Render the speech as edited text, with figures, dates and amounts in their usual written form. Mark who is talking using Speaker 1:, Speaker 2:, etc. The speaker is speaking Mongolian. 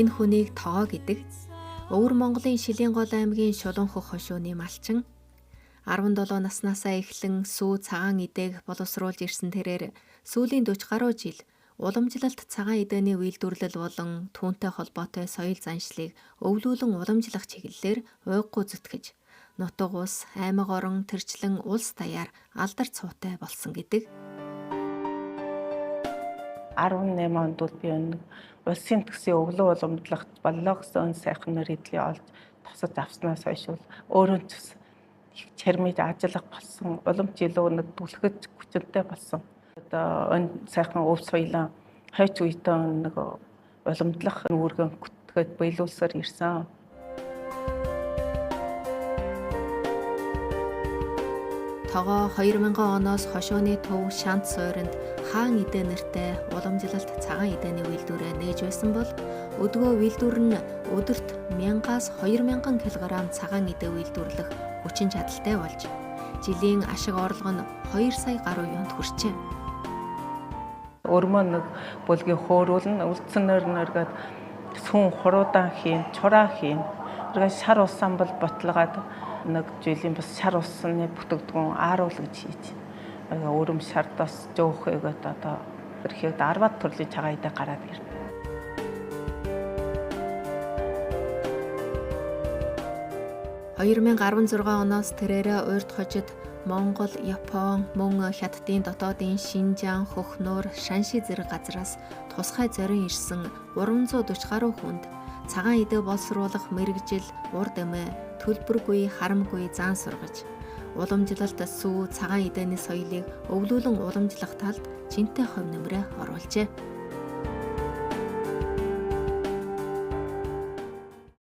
Speaker 1: Энэ хүнийг Тогоо гэдэг. Өвөр Монголын Шилэнгол аймгийн Шулуунхөх хошууны малчин. 17 наснаасаа эхлэн сүү цагаан идээг боловсруулж ирсэн тэрээр сүүлийн 40 гаруй жил уламжлалт цагаан идэний үйлдвэрлэл болон түүнтэй холбоотой соёл заншлыг өвлүүлэн уламжлах чиглэлээр уйггүй зүтгэж, нутаг ус, аймаг орон тэрчлэн улс даяар алдар цуутай болсон гэдэг.
Speaker 2: 18 онд би нэг улсын төсвийн өглөө уламжлалт боллоо гэсэн сайхан мөрөдлийн олж тусаж авснаас хойш өөрөө ч их чармиж ажиллах болсон. Улам ч илүү нэг түлхэж хүчтэй болсон. Одоо энэ сайхан өв соёлоо хойч үедээ нэг уламжлах үүргэн гүтгэж биелүүлсээр ирсэн.
Speaker 1: Тогоо 2000 оноос хошууны төв Шант суурьнд хаан идэ нэртэй уламжлалт цагаан идэний үйлдвэрээ нээж байсан бол өдгөө үйлдвэр нь өдөрт 1000-аас 2000 кг цагаан идэ үйлдвэрлэх хүчин чадалтай болж жилийн ашиг орлого нь 2 сая гаруй юунд хүрчээ.
Speaker 2: Өрмөө нэг бүлгийн хөөрүүлэн үлдсэнээр нэргээд сүүн хуруудан хийн, чураа хийн. Тэгээд шар усан бол ботлогоод нэг жилийн бас шар усны бүтэгдгүн ааруул гэж хийж. Өрөм шардаас жоохойгоод одоо ирэхэд 10 төрлийн цагаан идэ гараад ирнэ.
Speaker 1: - 2016 оноос тэрээр урьд хожид Монгол, Япон, мөн Хятадын дотоодын Шинжаан, Хөхнөр, Шанши зэрэг газраас тусгай зорин ирсэн 340 гаруй хүнд цагаан идэ боловсруулах мэргэжил, урд эмээ, төлбөргүй, харамгүй зан сургаж, уламжлалт сүү цагаан идэний соёлыг өвлүүлэн уламжлах талд жинтэй хувь нэмрээ оруулжээ.